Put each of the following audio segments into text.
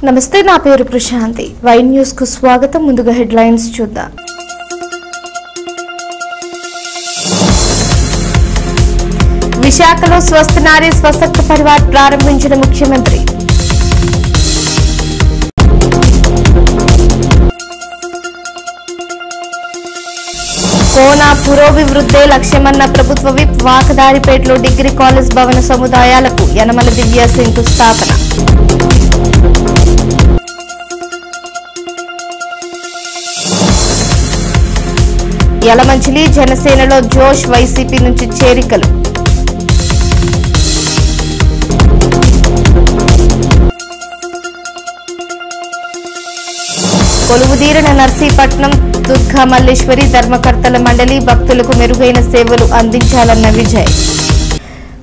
నమస్తే, నా పేరు ప్రశాంతి. వై న్యూస్ కు స్వాగతం. ముందుగా హెడ్లైన్స్ చూద్దాం. విశాఖలో స్వస్థ నారీ స్వశక్త పరివార్ ప్రారంభించిన ముఖ్యమంత్రి. కోన పురోభివృద్ధే లక్ష్యమన్న ప్రభుత్వ విప్. వాకదారిపేటలో డిగ్రీ కాలేజ్ భవన సముదాయాలకు యనమల దివ్య శంకుస్థాపన. యలమంచిలి జనసేనలో జోష్. వైసీపీ నుంచి చేరికలు. కొలువుదీరిన నర్సీపట్నం దుర్గా మల్లేశ్వరి ధర్మకర్తల మండలి. భక్తులకు మెరుగైన సేవలు అందించాలన్న విజయ్.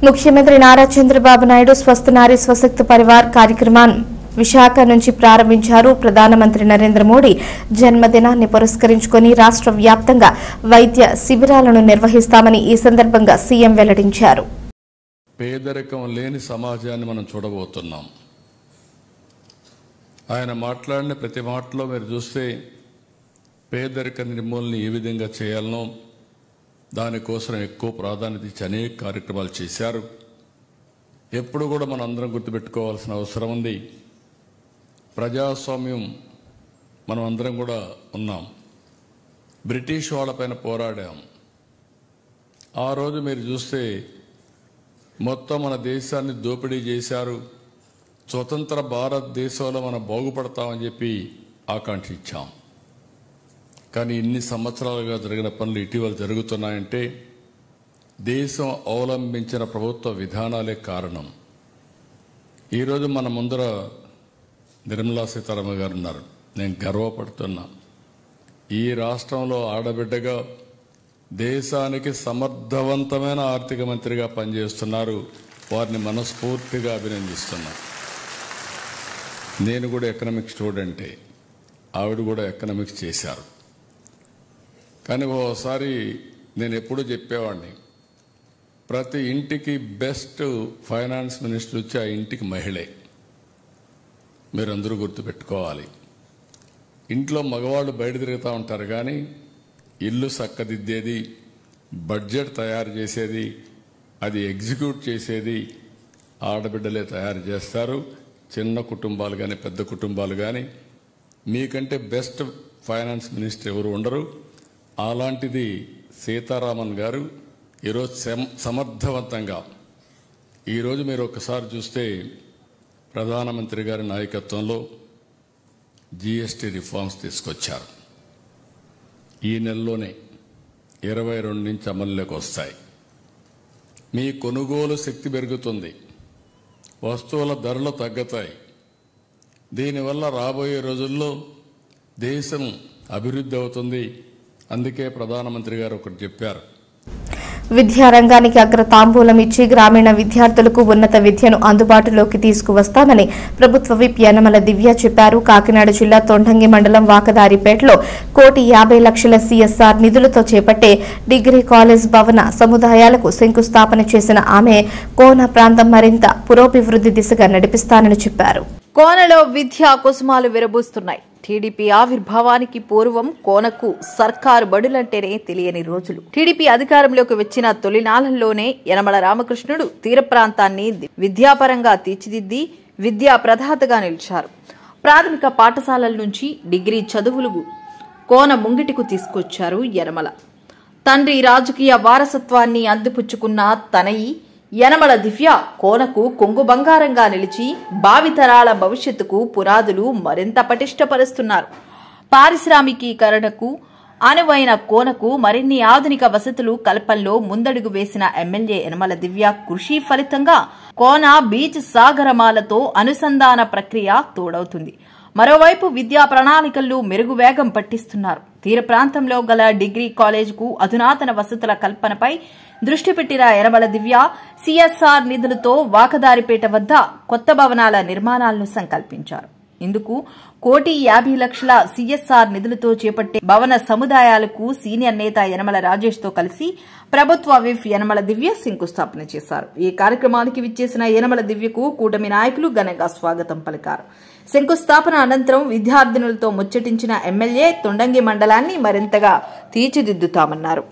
ముఖ్యమంత్రి నారా చంద్రబాబు నాయుడు స్వస్థ నారీ స్వశక్త పరివార్ కార్యక్రమాన్ని విశాఖ నుంచి ప్రారంభించారు. ప్రధానమంత్రి నరేంద్ర మోడీ జన్మదినాన్ని పురస్కరించుకుని రాష్ట్ర వ్యాప్తంగా వైద్య శిబిరాలను నిర్వహిస్తామని ఈ సందర్భంగా సీఎం వెల్లడించారు. పేదరికం లేని సమాజాన్ని మనం చూడబోతున్నాం. ఆయన మాట్లాడిన ప్రతి మాటలో మీరు చూస్తే పేదరిక నిర్మూలన ఏ విధంగా చేయాలనో దానికోసం ఎక్కువ ప్రాధాన్యత ఇచ్చి అనేక కార్యక్రమాలు చేశారు. ఎప్పుడు కూడా మనం అందరం గుర్తుపెట్టుకోవాల్సిన అవసరం ఉంది. ప్రజాస్వామ్యం మనం అందరం కూడా ఉన్నాం. బ్రిటిష్ వాళ్ళపైన పోరాడాం. ఆ రోజు మీరు చూస్తే మొత్తం మన దేశాన్ని దోపిడీ చేశారు. స్వతంత్ర భారతదేశంలో మనం బాగుపడతామని చెప్పి ఆకాంక్షించాం. కానీ ఇన్ని సంవత్సరాలుగా జరిగిన పనులు ఇటీవల జరుగుతున్నాయంటే దేశం అవలంబించిన ప్రభుత్వ విధానాలే కారణం. ఈరోజు మన ముందర నిర్మలా సీతారామన్ గారు ఉన్నారు. నేను గర్వపడుతున్నా. ఈ రాష్ట్రంలో ఆడబిడ్డగా దేశానికి సమర్థవంతమైన ఆర్థిక మంత్రిగా పనిచేస్తున్నారు. వారిని మనస్ఫూర్తిగా అభినందిస్తున్నా. నేను కూడా ఎకనామిక్స్ స్టూడెంటే, ఆవిడ కూడా ఎకనామిక్స్ చేశారు. కానీ ఓసారి నేను ఎప్పుడూ చెప్పేవాడిని, ప్రతి ఇంటికి బెస్ట్ ఫైనాన్స్ మినిస్టర్ వచ్చి ఆ ఇంటికి మహిళే. మీరందరూ గుర్తుపెట్టుకోవాలి. ఇంట్లో మగవాళ్ళు బయట తిరుగుతూ ఉంటారు, కానీ ఇల్లు చక్కదిద్దేది, బడ్జెట్ తయారు చేసేది, అది ఎగ్జిక్యూట్ చేసేది ఆడబిడ్డలే తయారు చేస్తారు. చిన్న కుటుంబాలు కానీ పెద్ద కుటుంబాలు కానీ మీకంటే బెస్ట్ ఫైనాన్స్ మినిస్టర్ ఎవరు ఉండరు. అలాంటిది సీతారామన్ గారు ఈరోజు సమర్థవంతంగా ఈరోజు మీరు ఒక్కసారి చూస్తే ప్రధానమంత్రి గారి నాయకత్వంలో జీఎస్టీ రిఫార్మ్స్ తీసుకొచ్చారు. ఈ నెలలోనే 22 నుంచి అమల్లోకి వస్తాయి. మీ కొనుగోలు శక్తి పెరుగుతుంది, వస్తువుల ధరలు తగ్గుతాయి. దీనివల్ల రాబోయే రోజుల్లో దేశం అభివృద్ధి అవుతుంది. అందుకే ప్రధానమంత్రి గారు ఒకటి చెప్పారు, విద్యారంగానికి అగ్రతాంబూలం ఇచ్చి గ్రామీణ విద్యార్థులకు ఉన్నత విద్యను అందుబాటులోకి తీసుకువస్తామని ప్రభుత్వ విప్ యనమల దివ్య చెప్పారు. కాకినాడ జిల్లా తొండంగి మండలం వాకదారిపేటలో 1,50,00,000 CSR నిధులతో చేపట్టే డిగ్రీ కాలేజ్ భవన సముదాయాలకు శంకుస్థాపన చేసిన ఆమె కోన ప్రాంతం మరింత పురోభివృద్ధి దిశగా నడిపిస్తానని చెప్పారు. కోనలో విద్యా కుసుమాలు విరబూస్తున్నాయి. టీడీపీ ఆవిర్భావానికి పూర్వం కోనకు సర్కారు బడులంటేనే తెలియని రోజులు. టీడీపీ అధికారంలోకి వచ్చిన తొలినాళ్లలోనే యనమల రామకృష్ణుడు తీర ప్రాంతాన్ని విద్యాపరంగా తీర్చిదిద్ది విద్యా ప్రదాతగా నిలిచారు. ప్రాథమిక పాఠశాలల నుంచి డిగ్రీ చదువులు కోన ముంగిటికు తీసుకొచ్చారు యనమల. తండ్రి రాజకీయ వారసత్వాన్ని అందిపుచ్చుకున్న తనయి యనమల దివ్య కోనకు కొంగు బంగారంగా నిలిచి భావితరాల భవిష్యత్తుకు పునాదులు మరింత పటిష్టపరుస్తున్నారు. పారిశ్రామికీకరణకు అనువైన కోనకు మరిన్ని ఆధునిక వసతులు కల్పనలో ముందడుగు వేసిన ఎమ్మెల్యే యనమల దివ్య కృషి ఫలితంగా కోన బీచ్ సాగరమాలతో అనుసంధాన ప్రక్రియ తోడవుతుంది. మరోవైపు విద్యా ప్రణాళికల్లో మెరుగు వేగం పట్టిస్తున్నారు. తీర ప్రాంతంలో గల డిగ్రీ కాలేజీకు అధునాతన వసతుల కల్పనపై దృష్టి పెట్టిన యనమల దివ్య CSR నిధులతో వాకదారిపేట వద్ద కొత్త భవనాల నిర్మాణాలను సంకల్పించారు. ఇందుకు 1,50,00,000 CSR నిధులతో చేపట్టే భవన సముదాయాలకు సీనియర్ నేత యనమల రాజేష్ తో కలిసి ప్రభుత్వ విప్ యనమల దివ్య శంకుస్థాపన చేశారు. ఈ కార్యక్రమానికి విచ్చేసిన యనమల దివ్యకు కూటమి నాయకులు ఘనంగా స్వాగతం పలికారు. శంకుస్థాపన అనంతరం విద్యార్థినులతో ముచ్చటించిన ఎమ్మెల్యే తొండంగి మండలాన్ని మరింతగా తీర్చిదిద్దుతామన్నారు.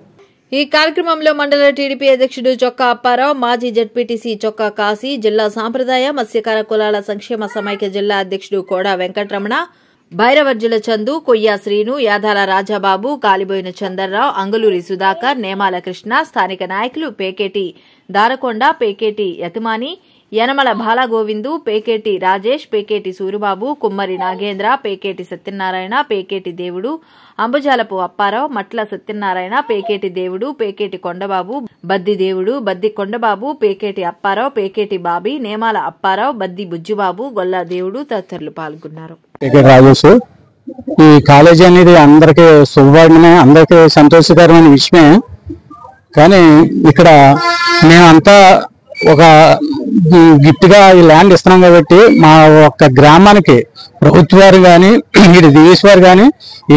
ఈ కార్యక్రమంలో మండల టీడీపీ అధ్యక్షుడు చొక్కా అప్పారావు, మాజీ జడ్పీటీసీ చొక్కా కాశీ, జిల్లా సాంప్రదాయ మత్స్యకార కులాల సంక్షేమ సమైక్య జిల్లా అధ్యక్షుడు కోడా వెంకటరమణ, భైరవర్జుల చందు, కొయ్య శ్రీను, యాదాల రాజాబాబు, కాలిబోయిన చందర్రావు, అంగులూరి సుధాకర్, నేమాల కృష్ణ, స్థానిక నాయకులు పేకేటి దారకొండ, పేకేటి యతిమాని, యనమల బాలగోవిందు, పేకేటి రాజేష్, పేకేటి సూరిబాబు, కుమ్మరి నాగేంద్ర, పేకేటి సత్యనారాయణ, పేకేటి దేవుడు, అంబుజాలపు అప్పారావు, మట్ల సత్యనారాయణ, పేకేటి దేవుడు, పేకేటి కొండబాబు, బద్ది దేవుడు, బద్ది కొండబాబు, పేకేటి అప్పారావు, పేకేటి బాబీ, నేమాల అప్పారావు, బద్ది బుజ్జుబాబు, గొల్లా దేవుడు తదితరులు పాల్గొన్నారు. రాజేష్, ఈ కాలేజీ అనేది అందరికీ శుభవాడమే, అందరికీ సంతోషకరమైన విషయమే. కానీ ఇక్కడ మేమంతా ఒక గిఫ్ట్ గా ఈ ల్యాండ్ ఇస్తున్నాం కాబట్టి మా ఒక్క గ్రామానికి ప్రభుత్వారు కానీ ఇటు దేశవారు కానీ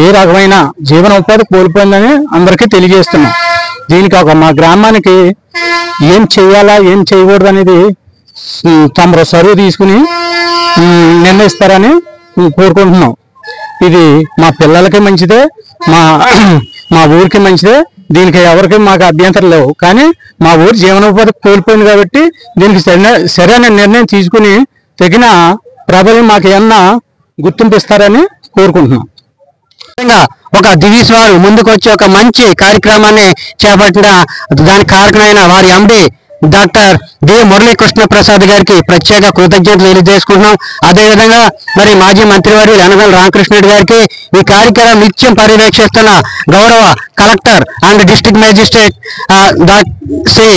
ఏ రకమైన జీవనోపాధి కోల్పోయిందని అందరికీ తెలియజేస్తున్నాం. దీనికి మా గ్రామానికి ఏం చేయాలా ఏం చేయకూడదు అనేది తమరు సరువు తీసుకుని నిర్ణయిస్తారని కోరుకుంటున్నాం. ఇది మా పిల్లలకి మంచిదే, మా ఊరికి మంచిదే. దీనికి ఎవరికి మాకు అభ్యంతరం లేవు. కానీ మా ఊరు జీవనోపాధి కోల్పోయింది కాబట్టి దీనికి సరైన నిర్ణయం తీసుకుని తగిన ప్రభలు మాకు ఏమన్నా గుర్తింపు ఇస్తారని కోరుకుంటున్నాం. ఒక దివీస్ వారు ముందుకు వచ్చి ఒక మంచి కార్యక్రమాన్ని చేపట్టిన దానికి కారకమైన వారి MD doctor D Muralikrishna Prasad గారికి ప్రత్యేక కృతజ్ఞతలు తెలియజేసుకుంటున్నాం. అదేవిధంగా మరి మాజీ మంత్రివారు యనమల రామకృష్ణుడి గారికి, ఈ కార్యక్రమం నిత్యం పర్యవేక్షిస్తున్న గౌరవ collector and district magistrate Shri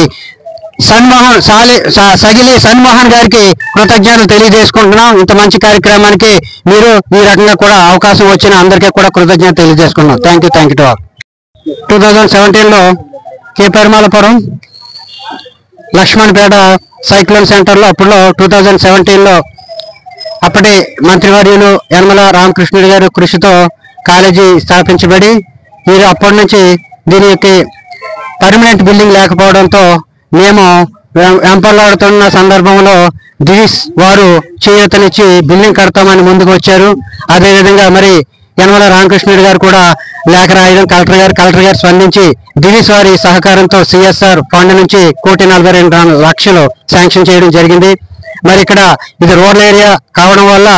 Sagili Sanmohan గారికి కృతజ్ఞతలు తెలియజేసుకుంటున్నాం. ఇంత మంచి కార్యక్రమానికి మీరు ఈ రకంగా కూడా అవకాశం వచ్చిన అందరికీ కూడా కృతజ్ఞత తెలియజేసుకున్నాం. Thank you to all. 2017లో కే పరిమళపురం లక్ష్మణపేట సైక్లోన్ సెంటర్లో అప్పుడులో 2017లో అప్పటి మంత్రివర్యులు యనమల రామకృష్ణుడి గారి కృషితో కాలేజీ స్థాపించబడి వీరు అప్పటి నుంచి దీనికి పర్మనెంట్ బిల్డింగ్ లేకపోవడంతో మేము వెంపర్లాడుతున్న సందర్భంలో దివిస్ వారు చేయూతనిచ్చి బిల్డింగ్ కడతామని ముందుకు వచ్చారు. అదేవిధంగా మరి యనమల రామకృష్ణుడి గారు కూడా లేఖ రాయడం, కలెక్టర్ గారు స్పందించి దివిస్ వారి సహకారంతో సిఎస్ఆర్ ఫండ్ నుంచి 1,42,00,000 శాంక్షన్ చేయడం జరిగింది. మరి ఇక్కడ ఇది రూరల్ ఏరియా కావడం వల్ల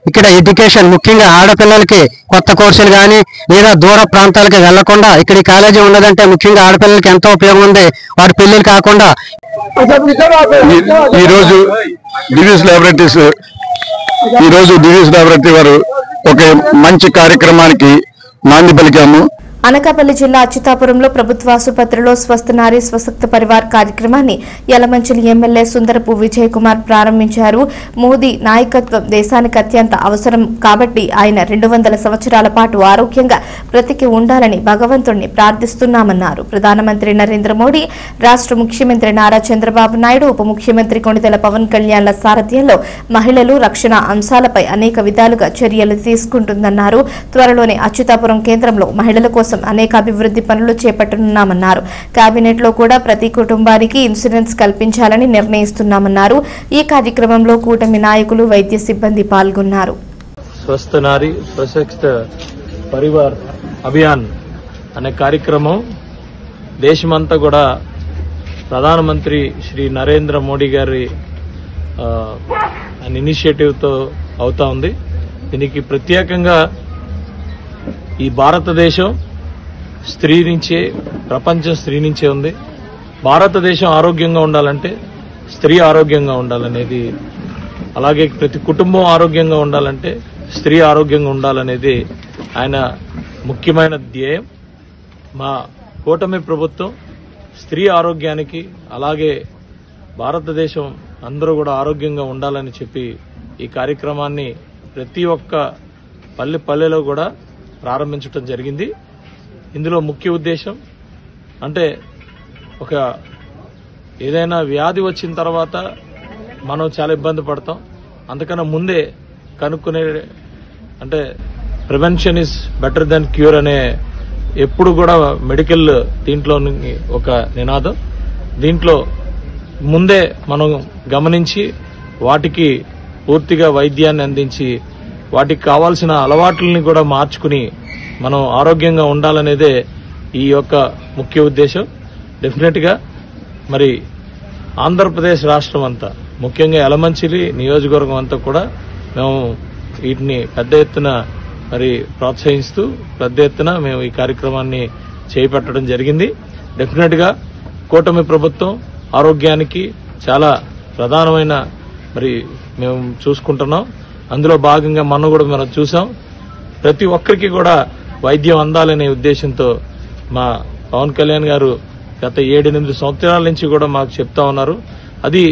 ఇక్కడ ఎడ్యుకేషన్ ముఖ్యంగా ఆడపిల్లలకి కొత్త కోర్సులు కానీ లేదా దూర ప్రాంతాలకు వెళ్లకుండా ఇక్కడ ఈ కాలేజీ ఉన్నదంటే ముఖ్యంగా ఆడపిల్లలకి ఎంతో ఉపయోగం ఉంది. వారి పెళ్లిళ్ళు కాకుండా ఈరోజు డివిస్ ల్యాబొరేటరీ వారు ఒక మంచి కార్యక్రమానికి నాంది పలికాము. అనకాపల్లి జిల్లా అచ్యుతాపురంలో ప్రభుత్వ ఆసుపత్రిలో స్వస్థ నారీ స్వశక్త పరివార్ కార్యక్రమాన్ని యలమంచిలి ఎమ్మెల్యే సుందరపు విజయ్ కుమార్ ప్రారంభించారు. మోదీ నాయకత్వం దేశానికి అత్యంత అవసరం కాబట్టి ఆయన 200 సంవత్సరాల పాటు ఆరోగ్యంగా బ్రతికి ఉండాలని భగవంతుడిని ప్రార్థిస్తున్నామన్నారు. ప్రధానమంత్రి నరేంద్ర మోడీ, రాష్ట్ర ముఖ్యమంత్రి నారా చంద్రబాబు నాయుడు, ఉప ముఖ్యమంత్రి కొణిదెల పవన్ కళ్యాణ్ల సారథ్యంలో మహిళలు, రక్షణ అంశాలపై అనేక విధాలుగా చర్యలు తీసుకుంటుందన్నారు. త్వరలోనే అచ్యుతాపురం కేంద్రంలో మహిళల కోసం అనేక అభివృద్ధి పనులు చేపట్టనున్నామన్నారు. కేబినెట్ లో కూడా ప్రతి కుటుంబానికి ఇన్సూరెన్స్ కల్పించాలని నిర్ణయిస్తున్నామన్నారు. ఈ కార్యక్రమంలో కూటమి నాయకులు, వైద్య సిబ్బంది పాల్గొన్నారు. స్వస్థ నారీ స్వశక్త పరివార్ అభియాన్ అనే కార్యక్రమం దేశమంతా కూడా ప్రధానమంత్రి శ్రీ నరేంద్ర మోడీ గారి ఇనిషియేటివ్ తో అవుతా ఉంది. దీనికి ప్రత్యేకంగా ఈ భారతదేశం స్త్రీ నుంచే, ప్రపంచం స్త్రీ నుంచే ఉంది. భారతదేశం ఆరోగ్యంగా ఉండాలంటే స్త్రీ ఆరోగ్యంగా ఉండాలనేది, అలాగే ప్రతి కుటుంబం ఆరోగ్యంగా ఉండాలంటే స్త్రీ ఆరోగ్యంగా ఉండాలనేది ఆయన ముఖ్యమైన ధ్యేయం. మా కూటమి ప్రభుత్వం స్త్రీ ఆరోగ్యానికి, అలాగే భారతదేశం అందరూ కూడా ఆరోగ్యంగా ఉండాలని చెప్పి ఈ కార్యక్రమాన్ని ప్రతి ఒక్క పల్లెలో కూడా ప్రారంభించడం జరిగింది. ఇందులో ముఖ్య ఉద్దేశం అంటే ఒక ఏదైనా వ్యాధి వచ్చిన తర్వాత మనం చాలా ఇబ్బంది పడతాం. అందుకన్నా ముందే కనుక్కునే అంటే prevention is better than cure అనే ఎప్పుడు కూడా మెడికల్ దీంట్లో ఒక నినాదం. దీంట్లో ముందే మనం గమనించి వాటికి పూర్తిగా వైద్యాన్ని అందించి వాటికి కావాల్సిన అలవాట్లని కూడా మార్చుకుని మనం ఆరోగ్యంగా ఉండాలనేదే ఈ యొక్క ముఖ్య ఉద్దేశం. డెఫినెట్ గా మరి ఆంధ్రప్రదేశ్ రాష్ట్రం అంతా, ముఖ్యంగా యలమంచిలి నియోజకవర్గం అంతా కూడా మేము వీటిని పెద్ద ఎత్తున మరి ప్రోత్సహిస్తూ పెద్ద ఎత్తున మేము ఈ కార్యక్రమాన్ని చేపట్టడం జరిగింది. డెఫినెట్ గా కూటమి ప్రభుత్వం ఆరోగ్యానికి చాలా ప్రధానమైన మరి మేము చూసుకుంటున్నాం. అందులో భాగంగా మనం చూసాం. ప్రతి ఒక్కరికి కూడా వైద్యం అందాలనే ఉద్దేశంతో మా పవన్ కళ్యాణ్ గారు గత 7-8 సంవత్సరాల నుంచి కూడా మాకు చెప్తా ఉన్నారు. అది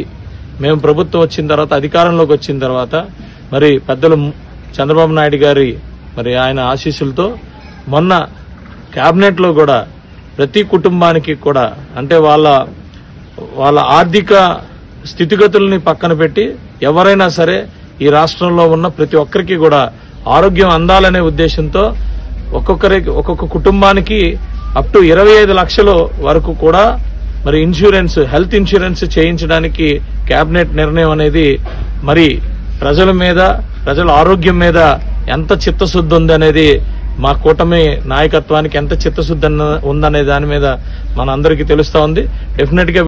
మేము ప్రభుత్వం వచ్చిన తర్వాత, అధికారంలోకి వచ్చిన తర్వాత మరి పెద్దలు చంద్రబాబు నాయుడు గారి మరి ఆయన ఆశీస్సులతో మొన్న కేబినెట్ లో కూడా ప్రతి కుటుంబానికి కూడా అంటే వాళ్ళ ఆర్థిక స్థితిగతుల్ని పక్కన పెట్టి ఎవరైనా సరే ఈ రాష్ట్రంలో ఉన్న ప్రతి ఒక్కరికి కూడా ఆరోగ్యం అందాలనే ఉద్దేశంతో ఒక్కొక్క కుటుంబానికి అప్ టు 25 లక్షల వరకు కూడా మరి హెల్త్ ఇన్సూరెన్స్ చేయించడానికి కేబినెట్ నిర్ణయం అనేది మరి ప్రజల ఆరోగ్యం మీద ఎంత చిత్తశుద్ధి ఉందనేది, మా కూటమి నాయకత్వానికి ఎంత చిత్తశుద్ధి ఉందనే దాని మీద మనందరికీ తెలుస్తా ఉంది. డెఫినెట్ గా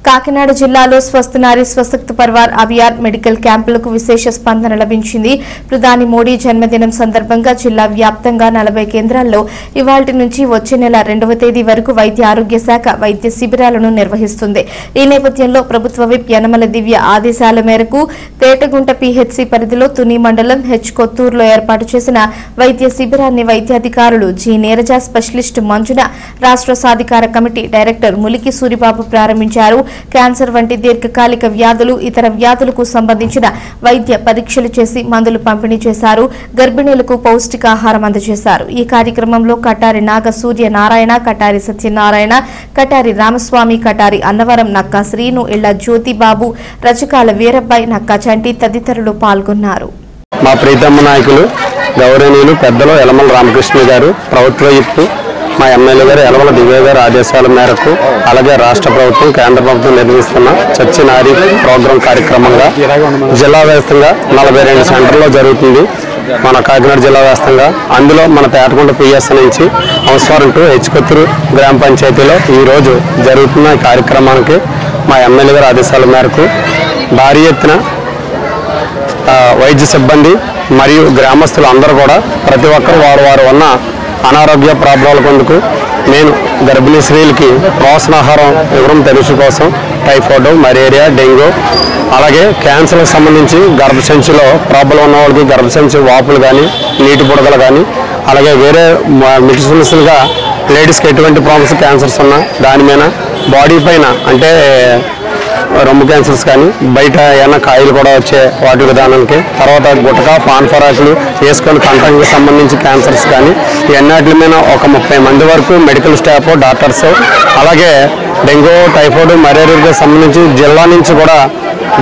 కాకినాడ జిల్లాలో స్వస్థ నారీ స్వశక్త పరివార్ అభియాన్ మెడికల్ క్యాంపులకు విశేష స్పందన లభించింది. ప్రధాని మోడీ జన్మదినం సందర్భంగా జిల్లా వ్యాప్తంగా 40 కేంద్రాల్లో ఇవాల్టి నుంచి వచ్చే నెల 2వ తేదీ వరకు వైద్య ఆరోగ్య శాఖ వైద్య శిబిరాలను నిర్వహిస్తుంది. ఈ నేపథ్యంలో ప్రభుత్వ విప్ యనమల దివ్య ఆదేశాల మేరకు తేటగుంట పీహెచ్సీ పరిధిలో తుని మండలం కొత్తూరులో ఏర్పాటు చేసిన వైద్య శిబిరాన్ని వైద్యాధికారులు జి నీరజ, స్పెషలిస్ట్ మంజున, రాష్ట్ర సాధికార కమిటీ డైరెక్టర్ ములికి సూరిబాబు ప్రారంభించారు. క్యాన్సర్ వంటి దీర్ఘకాలిక వ్యాధులు, ఇతర వ్యాధులకు సంబంధించిన వైద్య పరీక్షలు చేసి మందులు పంపిణీ చేశారు. గర్భిణీలకు పౌష్టికాహారం అందజేశారు. ఈ కార్యక్రమంలో కటారి నాగ సూర్య నారాయణ, కటారి సత్యనారాయణ, కటారి రామస్వామి, కటారి అన్నవరం, నక్కా శ్రీను, ఇళ్ల జ్యోతిబాబు, రచకాల వీరబ్బాయి, నక్కా చంటి తదితరులు పాల్గొన్నారు. మా ప్రీతమ్మ నాయకులు గౌరవనీయులు పెద్దలు యలమల రామకృష్ణ గారు, ప్రభుత్వ ఇప్పు మా ఎమ్మెల్యే గారు యలమల దివ్య గారి ఆదేశాల మేరకు, అలాగే రాష్ట్ర ప్రభుత్వం, కేంద్ర ప్రభుత్వం నిర్వహిస్తున్న చర్చి నారీ ప్రోగ్రాం కార్యక్రమంగా జిల్లా వ్యాప్తంగా 42 సెంటర్లో జరుగుతుంది. మన కాకినాడ జిల్లా వ్యాప్తంగా అందులో మన తేటగుంట పిఎస్ నుంచి అవసరం టు కొత్తూరు గ్రామ పంచాయతీలో ఈ రోజు జరుగుతున్న కార్యక్రమానికి మా ఎమ్మెల్యే గారి ఆదేశాల మేరకు భారీ ఎత్తున వైద్య సిబ్బంది మరియు గ్రామస్తులు అందరూ కూడా ప్రతి ఒక్కరు వారు ఉన్న అనారోగ్య ప్రాబ్లాల కొందుకు నేను గర్భిణీ స్త్రీలకి పోషణాహారం ఇవ్వడం తెలుసు కోసం టైఫాయిడ్, మలేరియా, డెంగ్యూ, అలాగే క్యాన్సర్కి సంబంధించి గర్భసంచిలో ప్రాబ్లం ఉన్న వాళ్ళకి గర్భసంచి వాపులు కానీ, నీటి బుడగలు కానీ, అలాగే వేరే మెడిసిన్స్గా లేడీస్కి ఎటువంటి ప్రాబ్లమ్స్ క్యాన్సర్స్ ఉన్నా దాని మీద బాడీ పైన అంటే రొమ్ము క్యాన్సర్స్ కానీ, బయట ఏమైనా కాయలు కూడా వచ్చే వాటి విధానానికి, తర్వాత గుటకా, పాన్ పరాకులు వేసుకొని కంఠంకి సంబంధించి క్యాన్సర్స్ కానీ, ఇవన్నిటి మీద ఒక 30 మంది వరకు మెడికల్ స్టాఫ్, డాక్టర్స్, అలాగే డెంగ్యూ, టైఫాయిడ్, మలేరియాకి సంబంధించి జిల్లా నుంచి కూడా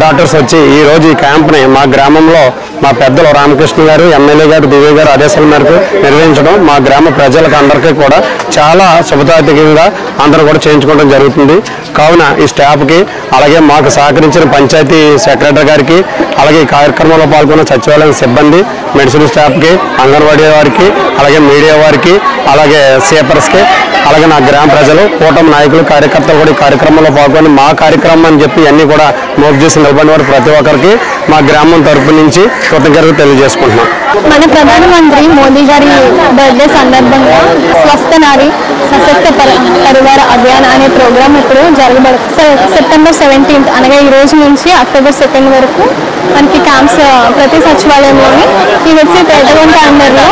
డాక్టర్స్ వచ్చి ఈ రోజు ఈ క్యాంప్ని మా గ్రామంలో మా పెద్దలు రామకృష్ణ గారు, ఎమ్మెల్యే గారు, దివ్య గారు ఆదేశాల మేరకు నిర్వహించడం మా గ్రామ ప్రజలకు అందరికీ కూడా చాలా శుభతార్థకంగా అందరూ కూడా చేయించుకోవడం జరుగుతుంది. కావున ఈ స్టాఫ్కి, అలాగే మాకు సహకరించిన పంచాయతీ సెక్రటరీ గారికి, అలాగే ఈ కార్యక్రమంలో పాల్గొన్న సచివాలయం సిబ్బంది, మెడిసిన్ స్టాఫ్కి, అంగన్వాడీ వారికి, అలాగే మీడియా వారికి, అలాగే సేపర్స్కి, అలాగే నా గ్రామ ప్రజలు, కూటమి నాయకులు, కార్యకర్తలు కూడా ఈ కార్యక్రమంలో పాల్గొని మా కార్యక్రమం అని చెప్పి అన్ని కూడా మోపు చేసి నిలబడిన వారు ప్రతి ఒక్కరికి మా గ్రామం తరపు నుంచి కృతజ్ఞతలు తెలియజేసుకుంటున్నాం. మన ప్రధానమంత్రి మోదీ గారి బర్త్డే సందర్భంగా స్వస్థ నారీ సశక్త పరివార అభియాన్ అనే ప్రోగ్రామ్ ఇప్పుడు సెప్టెంబర్ 17 అనగా ఈ రోజు నుంచి అక్టోబర్ 2 వరకు మనకి క్యాంప్స్ ప్రతి సచివాలయంలోని ఈ వచ్చే తేటగుంట అండర్లో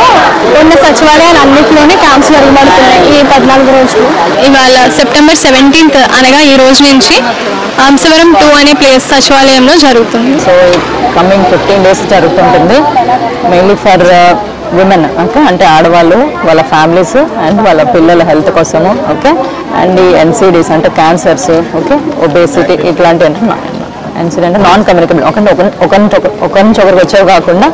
ఉన్న సచివాలయాలు అన్నింటిలోనే క్యాంప్స్ జరగబడుతున్నాయి. ఈ 14 రోజులు ఇవాళ సెప్టెంబర్ 17 అనగా ఈ రోజు నుంచి అంశవరం 2 అనే ప్లేస్ సచివాలయంలో జరుగుతుంది. సో కమింగ్ 15 days జరుగుతుంటుంది. మెయిన్లీ ఫర్ విమెన్, ఓకే, అంటే ఆడవాళ్ళు, వాళ్ళ ఫ్యామిలీస్ అండ్ వాళ్ళ పిల్లల హెల్త్ కోసము, ఓకే, అండ్ ఈ ఎన్సిడీస్ అంటే క్యాన్సర్స్, ఓకే, ఒబేసిటీ ఇట్లాంటి ఇన్సిడెంట్ నాన్ కమ్యూనికబుల్ ఒకరి నుంచి ఒకరికి వచ్చేవి కాకుండా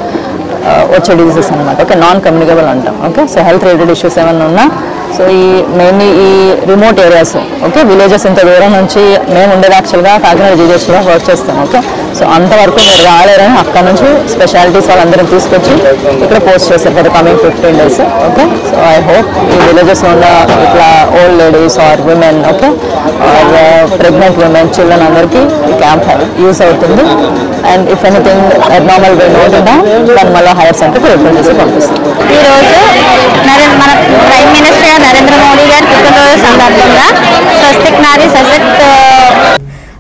వచ్చే డిజీజెస్ అనమాట. ఓకే, నాన్ కమ్యూనికబుల్ అంటాం. Okay, so health related issues ఏమైనా ఉన్నా సో మెయిన్లీ ఈ రిమోట్ ఏరియాస్, ఓకే, విలేజెస్ ఇంత దూరం నుంచి మేము ఉండేది యాక్చువల్గా కాకినాడ జీజెస్లో వర్క్ చేస్తాం. ఓకే, సో అంతవరకు మీరు రాలేరని అక్కడ నుంచి స్పెషాలిటీస్ వాళ్ళందరినీ తీసుకొచ్చి ఇక్కడ పోస్ట్ చేస్తారు for coming 15 days. Okay, so I hope ఈ విలేజెస్లో ఉన్న ఇట్లా old ladies or women, okay, or pregnant women, children అందరికీ ఈ క్యాంప్ యూస్ అవుతుంది. అండ్ ఇఫ్ ఎనీథింగ్ అబ్నార్మల్ గా నోట్ ఉందా దాన్ని మళ్ళీ హైయర్ సెంటర్కి రిఫర్ చేసి పంపిస్తాం. ఈరోజు మన ప్రైమ్ మినిస్టర్ నరేంద్ర మోడీ గారి పుట్టినరోజు సందర్భంగా స్వస్తిక్ నారీ సశక్త్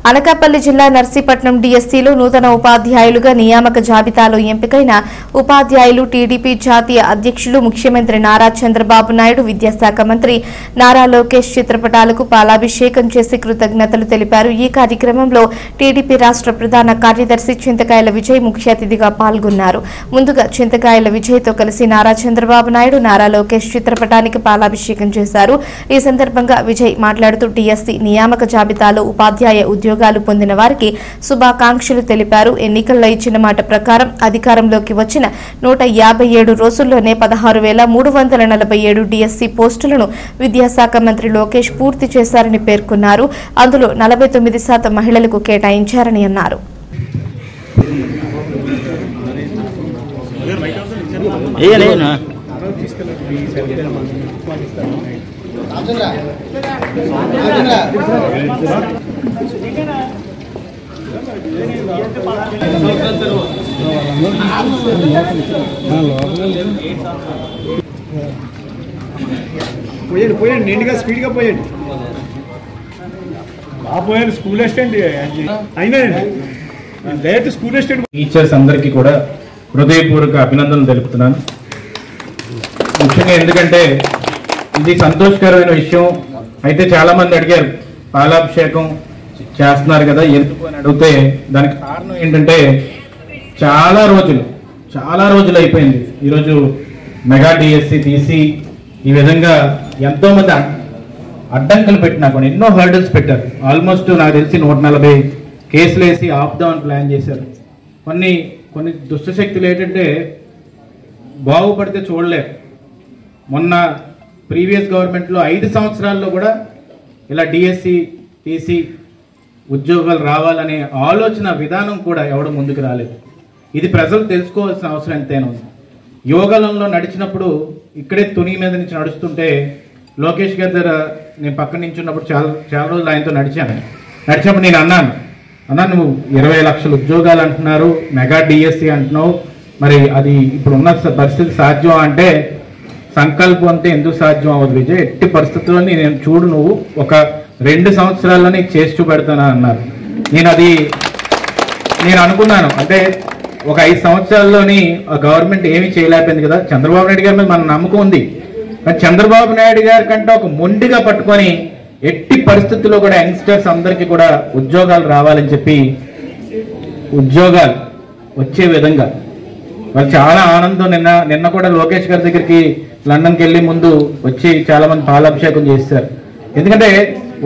అనకాపల్లి జిల్లా నర్సీపట్నం డిఎస్సీలో నూతన ఉపాధ్యాయులుగా నియామక జాబితాలో ఎంపికైన ఉపాధ్యాయులు టీడీపీ జాతీయ అధ్యక్షులు ముఖ్యమంత్రి నారా చంద్రబాబు నాయుడు, విద్యాశాఖ మంత్రి నారా లోకేష్ చిత్రపటాలకు పాలాభిషేకం చేసి కృతజ్ఞతలు తెలిపారు. ఈ కార్యక్రమంలో టీడీపీ రాష్ట్ర ప్రధాన కార్యదర్శి చింతకాయల విజయ్ ముఖ్య అతిథిగా పాల్గొన్నారు. ముందుగా చింతకాయల విజయ్తో కలిసి నారా చంద్రబాబు నాయుడు, నారా లోకేష్ చిత్రపటానికి పాలాభిషేకం చేశారు. ఈ సందర్భంగా విజయ్ మాట్లాడుతూ డిఎస్సీ నియామక జాబితాలో ఉపాధ్యాయ ఉద్యోగాలు పొందిన వారికి శుభాకాంక్షలు తెలిపారు. ఎన్నికల్లో ఇచ్చిన మాట ప్రకారం అధికారంలోకి వచ్చిన 157 రోజుల్లోనే 16,347 డిఎస్సీ పోస్టులను విద్యాశాఖ మంత్రి లోకేష్ పూర్తి చేశారని పేర్కొన్నారు. అందులో 49% మహిళలకు కేటాయించారని అన్నారు. పోయండి నిండుగా స్పీడ్గా పోయండి. పోయాను స్కూల్ అసిస్టెంట్ అయినా డైరెక్ట్ స్కూల్ అసిస్టెంట్. టీచర్స్ అందరికీ కూడా హృదయపూర్వక అభినందనలు తెలుపుతున్నాను. ముఖ్యంగా ఎందుకంటే ఇది సంతోషకరమైన విషయం. అయితే చాలా మంది అడిగారు పాలాభిషేకం చేస్తున్నారు కదా ఎందుకు అని అడిగితే దానికి కారణం ఏంటంటే చాలా రోజులు అయిపోయింది. ఈరోజు మెగా డిఎస్సి తీసి ఈ విధంగా ఎంతో మంది అడ్డంకులు పెట్టినా కూడా ఎన్నో హర్డల్స్ పెట్టారు. ఆల్మోస్ట్ నాకు తెలిసి 140 కేసులు వేసి ఆపుదామని ప్లాన్ చేశారు. కొన్ని దుష్టశక్తులు ఏంటంటే బాగుపడితే చూడలేరు. మొన్న ప్రీవియస్ గవర్నమెంట్లో 5 సంవత్సరాల్లో కూడా ఇలా డిఎస్సి తీసి ఉద్యోగాలు రావాలనే ఆలోచన విధానం కూడా ఎవడు ముందుకు రాలేదు. ఇది ప్రజలు తెలుసుకోవాల్సిన అవసరం ఎంతైనా ఉంది. యోగాలంలో నడిచినప్పుడు ఇక్కడే తుని మీద నుంచి నడుస్తుంటే లోకేష్ గారి దగ్గర నేను పక్కన నుంచి ఉన్నప్పుడు చాలా రోజులు ఆయనతో నడిచినప్పుడు నేను అన్నా నువ్వు 20 లక్షల ఉద్యోగాలు అంటున్నారు, మెగా డిఎస్సి అంటున్నావు, మరి అది ఇప్పుడున్న పరిస్థితి సాధ్యం అంటే సంకల్పం అంతే ఎందుకు సాధ్యం అవ్వదు విజయ్, ఎట్టి పరిస్థితుల్లో నేను చూడు నువ్వు ఒక 2 సంవత్సరాల్లోనే చేసి చూపెడతానా అన్నారు. నేను అనుకున్నాను అంటే ఒక 5 సంవత్సరాల్లోని గవర్నమెంట్ ఏమీ చేయలేకపోయింది కదా. చంద్రబాబు నాయుడు గారి మీద మన నమ్మకం ఉంది. కానీ చంద్రబాబు నాయుడు గారి కంటే ఒక మొండిగా పట్టుకొని ఎట్టి పరిస్థితుల్లో కూడా యంగ్స్టర్స్ అందరికీ కూడా ఉద్యోగాలు రావాలని చెప్పి ఉద్యోగాలు వచ్చే విధంగా వాళ్ళు చాలా ఆనందం. నిన్న కూడా లోకేష్ గారి దగ్గరికి లండన్కి వెళ్ళి ముందు వచ్చి చాలా మంది పాలాభిషేకం చేస్తారు. ఎందుకంటే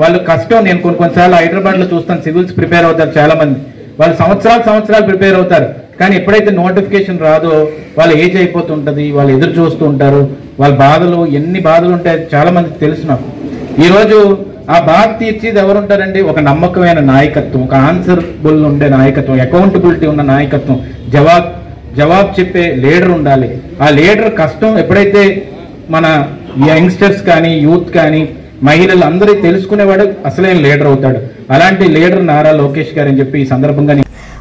వాళ్ళు కష్టం. నేను కొన్నిసార్లు హైదరాబాద్లో చూస్తాను, సివిల్స్ ప్రిపేర్ అవుతారు చాలా మంది, వాళ్ళు సంవత్సరాలు ప్రిపేర్ అవుతారు. కానీ ఎప్పుడైతే నోటిఫికేషన్ రాదో వాళ్ళ ఏజ్ అయిపోతుంటుంది, వాళ్ళు ఎదురు చూస్తూ ఉంటారు. వాళ్ళ బాధలు ఎన్ని బాధలు ఉంటాయి చాలా మందికి తెలుసు నాకు. ఈరోజు ఆ బాధ తీర్చేది ఎవరుంటారండి? ఒక నమ్మకమైన నాయకత్వం, ఒక ఆన్సరబుల్ ఉండే నాయకత్వం, అకౌంటబిలిటీ ఉన్న నాయకత్వం, జవాబు చెప్పే లీడర్ ఉండాలి. ఆ లీడర్ కష్టం ఎప్పుడైతే మన యంగ్స్టర్స్ కానీ యూత్ కానీ మహిళలు అందరూ తెలుసుకునేవాడు అసలైన లీడర్ అవుతాడు. అలాంటి లీడర్ నారా లోకేష్ గారు అని చెప్పి ఈ సందర్భంగా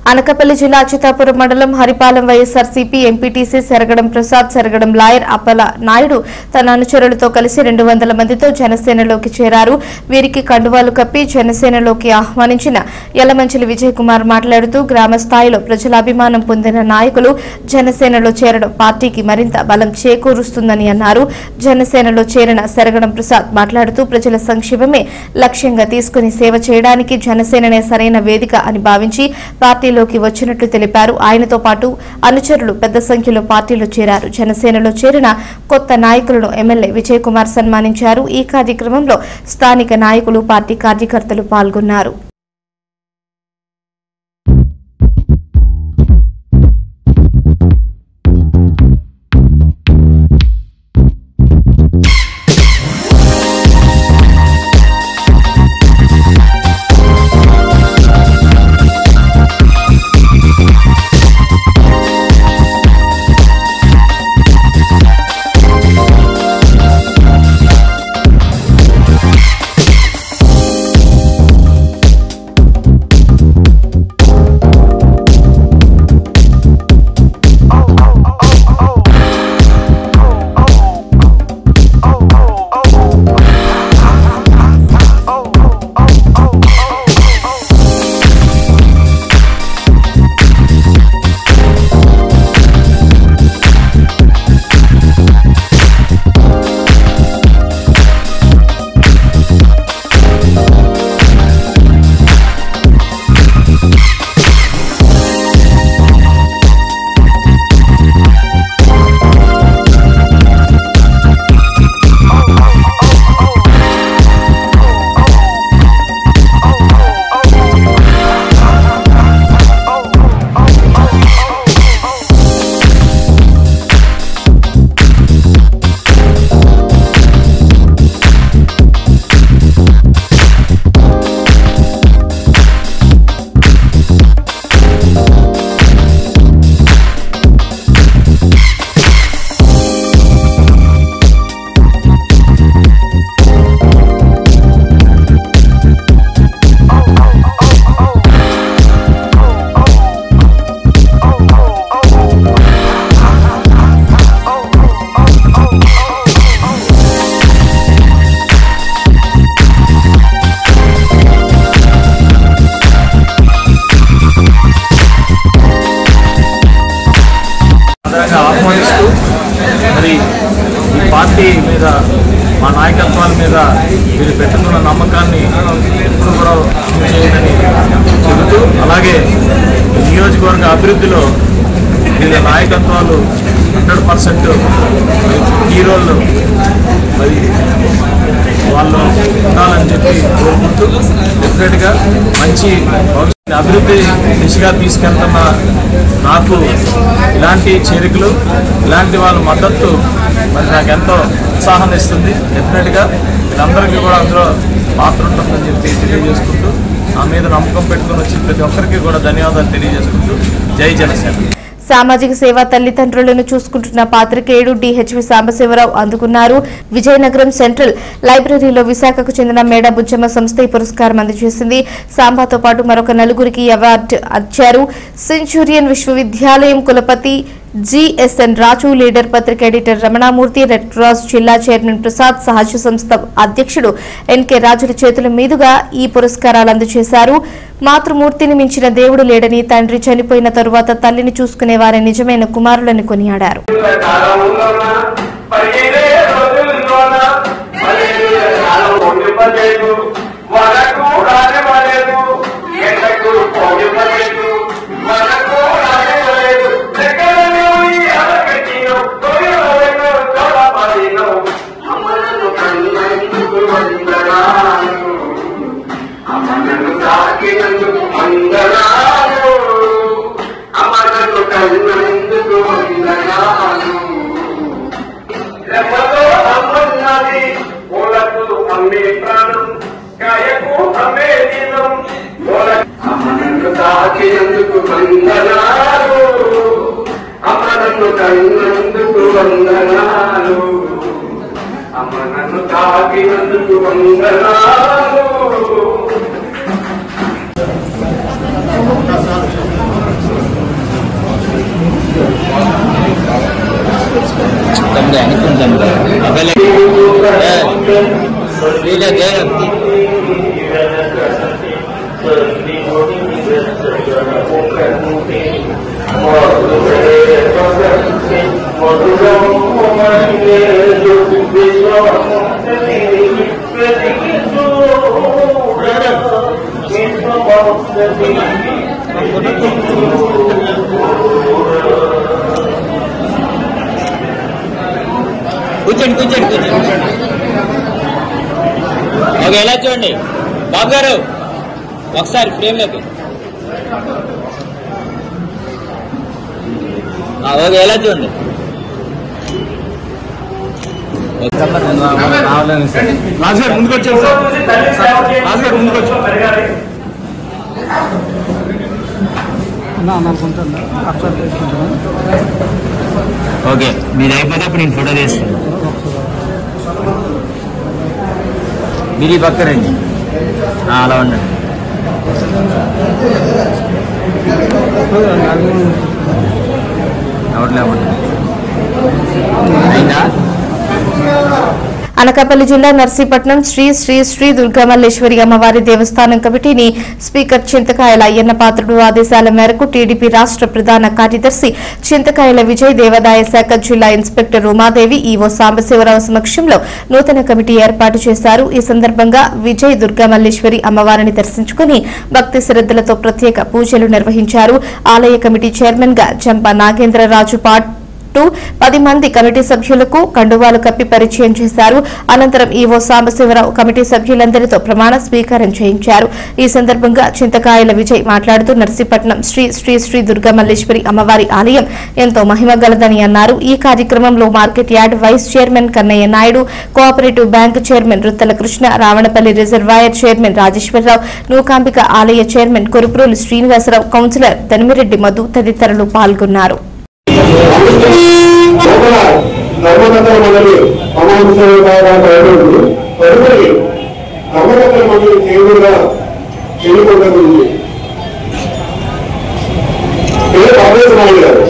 అనకాపల్లి జిల్లా అచ్యుతాపురం మండలం హరిపాలెం వైఎస్ఆర్సీపీ ఎంపీటీసీ సెరగడం ప్రసాద్, సెరగడం లాయర్ అప్పల నాయుడు తన అనుచరులతో కలిసి 200 మందితో జనసేనలోకి చేరారు. వీరికి కండువాలు కప్పి జనసేనలోకి ఆహ్వానించిన యలమంచిలి విజయ్ కుమార్ మాట్లాడుతూ గ్రామ స్థాయిలో ప్రజల అభిమానం పొందిన నాయకులు జనసేనలో చేరడం పార్టీకి మరింత బలం చేకూరుస్తుందని అన్నారు. జనసేనలో చేరిన సెరగడం ప్రసాద్ మాట్లాడుతూ ప్రజల సంక్షేమమే లక్ష్యంగా తీసుకుని సేవ చేయడానికి జనసేననే సరైన వేదిక అని భావించి పార్టీలోకి వచ్చినట్లు తెలిపారు. ఆయనతో పాటు అనుచరులు పెద్ద సంఖ్యలో పార్టీలో చేరారు. జనసేనలో చేరిన కొత్త నాయకులను ఎమ్మెల్యే విజయ్ కుమార్ సన్మానించారు. ఈ కార్యక్రమంలో స్థానిక నాయకులు, పార్టీ కార్యకర్తలు పాల్గొన్నారు. మీద మా నాయకత్వాల మీద వీళ్ళు పెట్టుకున్న నమ్మకాన్ని ఎప్పుడు కూడా చేయని చెబుతూ, అలాగే నియోజకవర్గ అభివృద్ధిలో వీళ్ళ నాయకత్వాలు 100% హీరోలు మరి వాళ్ళు ఉండాలని చెప్పి కోరుకుంటూ డెఫినెట్గా మంచి అభివృద్ధి దిశగా తీసుకెళ్తున్న నాకు ఇలాంటి చేరికలు, ఇలాంటి వాళ్ళ మద్దతు మరి నాకు ఎంతో ఉత్సాహాన్ని ఇస్తుంది. డెఫినెట్గా వీళ్ళందరికీ కూడా అందులో పాత్ర ఉంటుందని చెప్పి తెలియజేసుకుంటూ, నా మీద నమ్మకం పెట్టుకుని వచ్చిన ప్రతి ఒక్కరికి కూడా ధన్యవాదాలు తెలియజేసుకుంటూ జై జనసేన. సామాజిక సేవా తల్లిదండ్రులను చూసుకుంటున్న పాత్రికేయుడు డిహెచ్వి సాంబశివరావు అందుకున్నారు. విజయనగరం సెంట్రల్ లైబ్రరీలో విశాఖకు చెందిన మేడ బుజ్జమ్మ సంస్థ ఈ పురస్కారం అందజేసింది. సాంబాతో పాటు మరొక నలుగురికి అవార్డు ఇచ్చారు. సెంచూరియన్ విశ్వవిద్యాలయం కులపతి జిఎస్ఎన్ రాజు, లీడర్ పత్రిక ఎడిటర్ రమణామూర్తి, రెడ్ క్రాస్ జిల్లా చైర్మన్ ప్రసాద్, సహజ సంస్థ అధ్యక్షుడు ఎన్కే రాజుల చేతుల మీదుగా ఈ పురస్కారాలు అందజేశారు. మాతృమూర్తిని మించిన దేవుడు లేడని, తండ్రి చనిపోయిన తరువాత తల్లిని చూసుకునే వారి నిజమైన కుమారులని కొనియాడారు. కూర్చోండి. ఓకే, ఎలా చూడండి బాబు గారు, ఒకసారి ఫ్రేమ్లోకి. ఓకే, ఎలా చూడండి. రాజుగారు ముందుకు వచ్చారు సార్. రాజుగారు ముందుకు వచ్చారు. ఓకే, మీరు అయిపోతే అప్పుడు నేను ఫోటో తీస్తాను. మీరు ఈ పక్క రండి, అలా ఉండండి. ఎవరు లేకుండా అయిందా? అనకాపల్లి జిల్లా నర్సీపట్నం శ్రీ శ్రీ శ్రీ దుర్గామల్లేశ్వరి అమ్మవారి దేవస్థానం కమిటీని స్పీకర్ చింతకాయల అయ్యన్న పాత్రుడు ఆదేశాల మేరకు టీడీపీ రాష్ట్ర ప్రధాన కార్యదర్శి చింతకాయల విజయ్, దేవాదాయ శాఖ జిల్లా ఇన్స్పెక్టర్ ఉమాదేవి, ఈవో సాంబశివరావు సమక్షంలో నూతన కమిటీ ఏర్పాటు చేశారు. ఈ సందర్భంగా విజయ్ దుర్గామల్లేశ్వరి అమ్మవారిని దర్శించుకుని భక్తి శ్రద్దలతో ప్రత్యేక పూజలు నిర్వహించారు. ఆలయ కమిటీ చైర్మన్ గా జంప నాగేంద్రరాజు 10 మంది కమిటీ సభ్యులకు కండువాలు కప్పి పరిచయం చేశారు. అనంతరం ఈవో సాంబశివరావు కమిటీ సభ్యులందరితో ప్రమాణ స్వీకారం చేయించారు. ఈ సందర్భంగా చింతకాయల విజయ్ మాట్లాడుతూ నర్సీపట్నం శ్రీ శ్రీ శ్రీ దుర్గామల్లేశ్వరి అమ్మవారి ఆలయం ఎంతో మహిమగలదని అన్నారు. ఈ కార్యక్రమంలో market yard vice chairman Kannaiah Naidu, cooperative bank chairman Ruttala Krishna, Ravanapalli reservoir chairman Rajeswararao, Nookambika ఆలయ చైర్మన్ కొరుప్రోలు శ్రీనివాసరావు, కౌన్సిలర్ తనిమిరెడ్డి మధు తదితరులు పాల్గొన్నారు. ధర్మకర్తల మండలి తదుపరి ధర్మకర్తల మండలి తీవ్రంగా ఎన్నుకోబడింది. అభ్యర్థి గారు,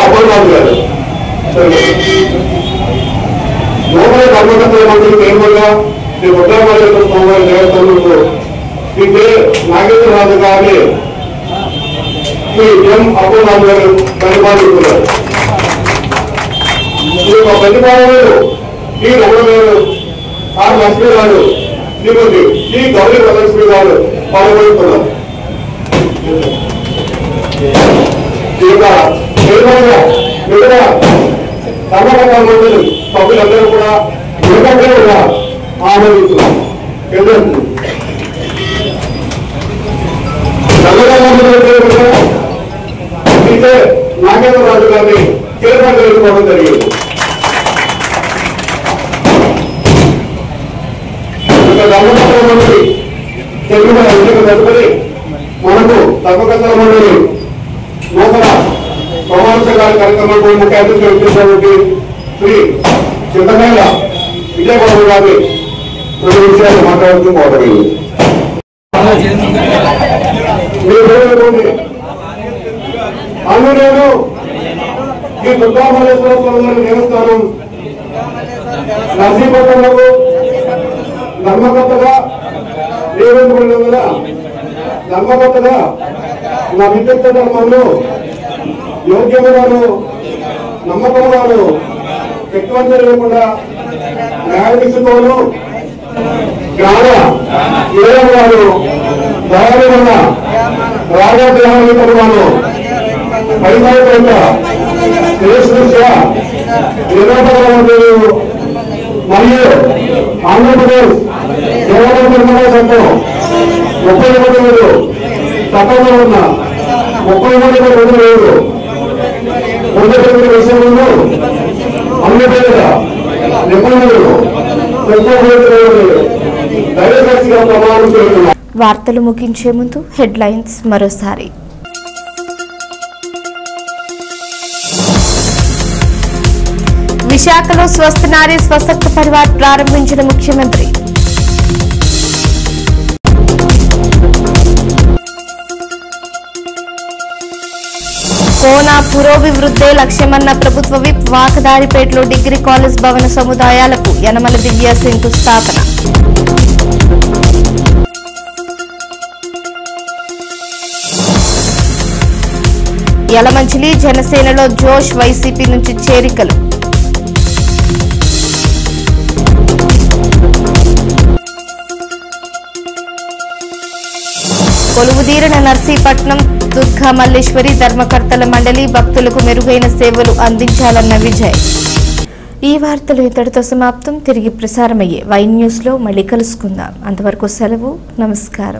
అభయబాబు గారు నూతన ధర్మకర్తల మండలి తీవ్రంగా శ్రీ ఉత్తరమల్లేశ్వర స్వామివారి దేవస్థానంలో శ్రీ కె నాగేశ్వరరాజు గారిని శ్రీ ఎం అబ్బురాజు గారు పరిపాలిస్తున్నారు. ఈ యొక్క ప్రతిపాదనలు టి రమణ గారు, ఆర్ లక్ష్మి గారు, శ్రీమతి టి గౌరీ వరలక్ష్మి గారు పాల్గొంటున్నారు. ఈ యొక్క ఇతర ధర్మకర్తల మండలి సభ్యులందరూ కూడా ఏకగ్రీవంగా ఆమోదిస్తున్నారు. నాగేంద్రరాజు గారిని చైర్మన్ చేసుకోవడం జరిగింది. ధర్మకర్తల మండలి తెలుగు ఎన్నిక తదుపరి మనకు ధర్మకర్తల మండలి నూతన ప్రమాణస్వీకార కార్యక్రమంలో ముఖ్య అతిథిగా వచ్చేటువంటి శ్రీ చింతమేళ విజయబాబు గారిని కొన్ని విషయాలు మాట్లాడుతూ పోవడం. ఆంజనేయులు శ్రీ దుర్గామల్లేశ్వర స్వామి వారి దేవస్థానం నర్సీపట్నంలో ధర్మకర్తగా నియమించబడినందున ధర్మకర్తగా నా విద్యుత్ ధర్మంలో యోగ్యములను నమ్మకములను శక్తివంతం లేకుండా న్యాయదీక్షతోనూ జ్ఞాన ఏడు దయాలు వల్ల రాజాగ్రహాలను పరిపాలన శ్రేష్ఠ నిరోధకలు మరియు ఆంధ్రప్రదేశ్ కేవలం నిర్మాణ చట్టం 31 చట్టంలో ఉన్న 33 పొందగలిగిన విషయంలో అన్ని పేద నిపుణులు దైవశక్తిగా ప్రమాణం చేస్తున్నారు. వార్తలు ముగించే ముందు హెడ్లైన్స్ మరోసారి. విశాఖలో స్వస్థ నారీ స్వశక్త పరివార్ ప్రారంభించిన ముఖ్యమంత్రి. కోనా పురోభివృద్ధే లక్ష్యమన్న ప్రభుత్వ విప్. వాకదారిపేటలో డిగ్రీ కాలేజ్ భవన సముదాయాలకు యనమల దివ్య శంకుస్థాపన. యలమంచిలి జనసేనలో జోష్. వైసీపీ నుంచి చేరికలు. కొలువుదీరిన నర్సీపట్నం దుర్గా మల్లేశ్వరి ధర్మకర్తల మండలి భక్తులకు మెరుగైన సేవలు అందించాలన్న విజయ్. ఈ వార్తలు ఇంతటితో సమాప్తం. తిరిగి ప్రసారమయ్యే వై న్యూస్ లో మళ్ళీ కలుసుకుందాం. అంతవరకు సెలవు. నమస్కారం.